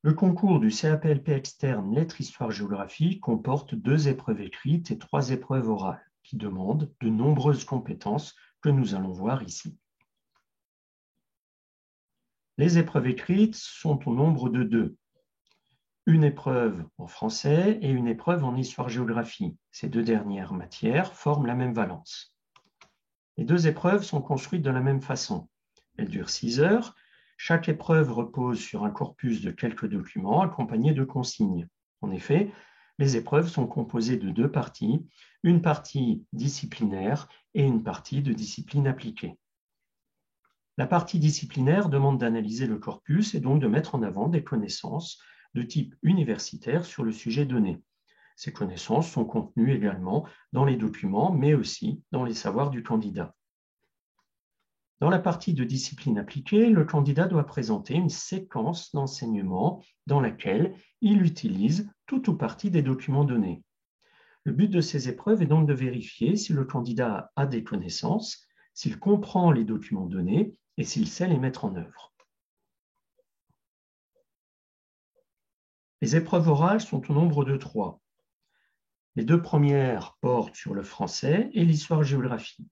Le concours du CAPLP externe Lettres Histoire-Géographie comporte 2 épreuves écrites et 3 épreuves orales qui demandent de nombreuses compétences que nous allons voir ici. Les épreuves écrites sont au nombre de 2. Une épreuve en français et une épreuve en histoire-géographie. Ces 2 dernières matières forment la même valence. Les 2 épreuves sont construites de la même façon. Elles durent 6 heures. Chaque épreuve repose sur un corpus de quelques documents accompagnés de consignes. En effet, les épreuves sont composées de 2 parties, une partie disciplinaire et une partie de discipline appliquée. La partie disciplinaire demande d'analyser le corpus et donc de mettre en avant des connaissances de type universitaire sur le sujet donné. Ces connaissances sont contenues également dans les documents, mais aussi dans les savoirs du candidat. Dans la partie de discipline appliquée, le candidat doit présenter une séquence d'enseignement dans laquelle il utilise tout ou partie des documents donnés. Le but de ces épreuves est donc de vérifier si le candidat a des connaissances, s'il comprend les documents donnés et s'il sait les mettre en œuvre. Les épreuves orales sont au nombre de 3. Les 2 premières portent sur le français et l'histoire-géographie.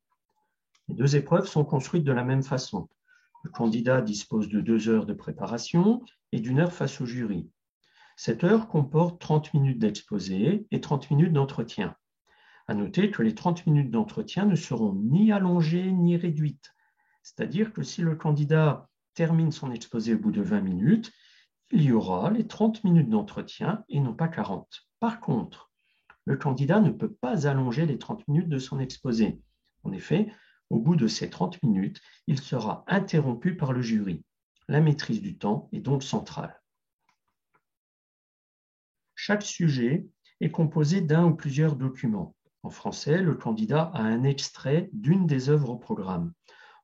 Les 2 épreuves sont construites de la même façon. Le candidat dispose de 2 heures de préparation et d'1 heure face au jury. Cette heure comporte 30 minutes d'exposé et 30 minutes d'entretien. À noter que les 30 minutes d'entretien ne seront ni allongées ni réduites. C'est-à-dire que si le candidat termine son exposé au bout de 20 minutes, il y aura les 30 minutes d'entretien et non pas 40. Par contre, le candidat ne peut pas allonger les 30 minutes de son exposé. En effet, au bout de ces 30 minutes, il sera interrompu par le jury. La maîtrise du temps est donc centrale. Chaque sujet est composé d'un ou plusieurs documents. En français, le candidat a un extrait d'une des œuvres au programme.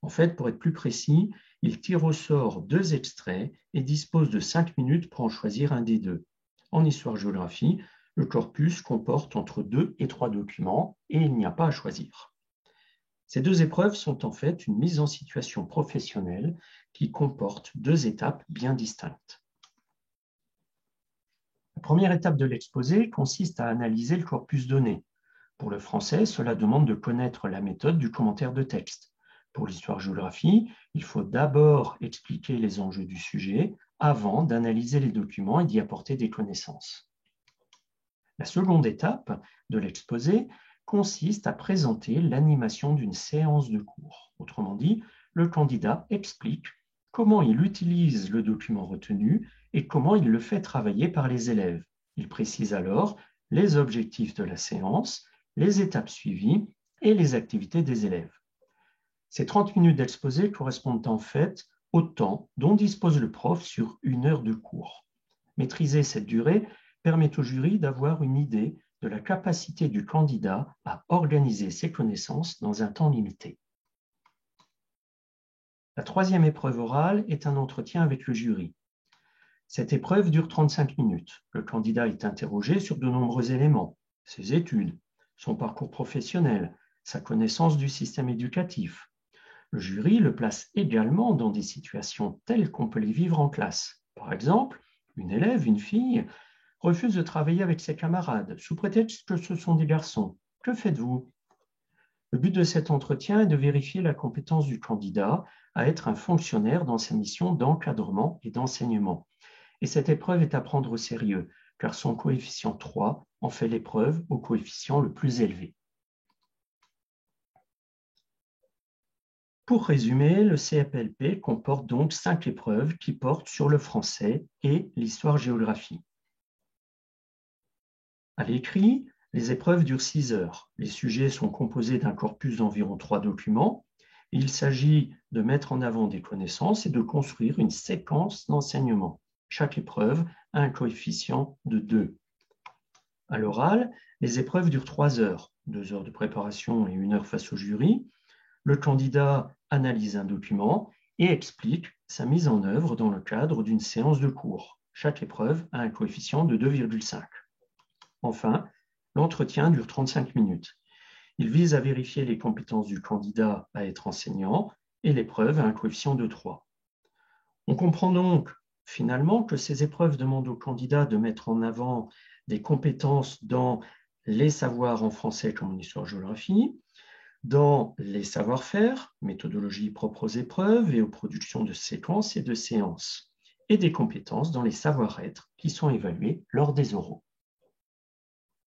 En fait, pour être plus précis, il tire au sort 2 extraits et dispose de 5 minutes pour en choisir un des 2. En histoire-géographie, le corpus comporte entre 2 et 3 documents et il n'y a pas à choisir. Ces 2 épreuves sont en fait une mise en situation professionnelle qui comporte 2 étapes bien distinctes. La première étape de l'exposé consiste à analyser le corpus donné. Pour le français, cela demande de connaître la méthode du commentaire de texte. Pour l'histoire-géographie, il faut d'abord expliquer les enjeux du sujet avant d'analyser les documents et d'y apporter des connaissances. La seconde étape de l'exposé consiste à présenter l'animation d'une séance de cours. Autrement dit, le candidat explique comment il utilise le document retenu et comment il le fait travailler par les élèves. Il précise alors les objectifs de la séance, les étapes suivies et les activités des élèves. Ces 30 minutes d'exposé correspondent en fait au temps dont dispose le prof sur 1 heure de cours. Maîtriser cette durée permet au jury d'avoir une idée de la capacité du candidat à organiser ses connaissances dans un temps limité. La troisième épreuve orale est un entretien avec le jury. Cette épreuve dure 35 minutes. Le candidat est interrogé sur de nombreux éléments, ses études, son parcours professionnel, sa connaissance du système éducatif. Le jury le place également dans des situations telles qu'on peut les vivre en classe. Par exemple, une élève, une fille, refuse de travailler avec ses camarades sous prétexte que ce sont des garçons. Que faites-vous? Le but de cet entretien est de vérifier la compétence du candidat à être un fonctionnaire dans sa mission d'encadrement et d'enseignement. Et cette épreuve est à prendre au sérieux, car son coefficient 3 en fait l'épreuve au coefficient le plus élevé. Pour résumer, le CAPLP comporte donc 5 épreuves qui portent sur le français et l'histoire-géographie. À l'écrit, les épreuves durent 6 heures. Les sujets sont composés d'un corpus d'environ 3 documents. Il s'agit de mettre en avant des connaissances et de construire une séquence d'enseignement. Chaque épreuve a un coefficient de 2. À l'oral, les épreuves durent 3 heures, 2 heures de préparation et 1 heure face au jury. Le candidat analyse un document et explique sa mise en œuvre dans le cadre d'une séance de cours. Chaque épreuve a un coefficient de 2,5. Enfin, l'entretien dure 35 minutes. Il vise à vérifier les compétences du candidat à être enseignant et l'épreuve a un coefficient de 3. On comprend donc finalement que ces épreuves demandent aux candidats de mettre en avant des compétences dans les savoirs en français comme en histoire-géographie, dans les savoir-faire, méthodologie propres aux épreuves et aux productions de séquences et de séances, et des compétences dans les savoir-être qui sont évalués lors des oraux.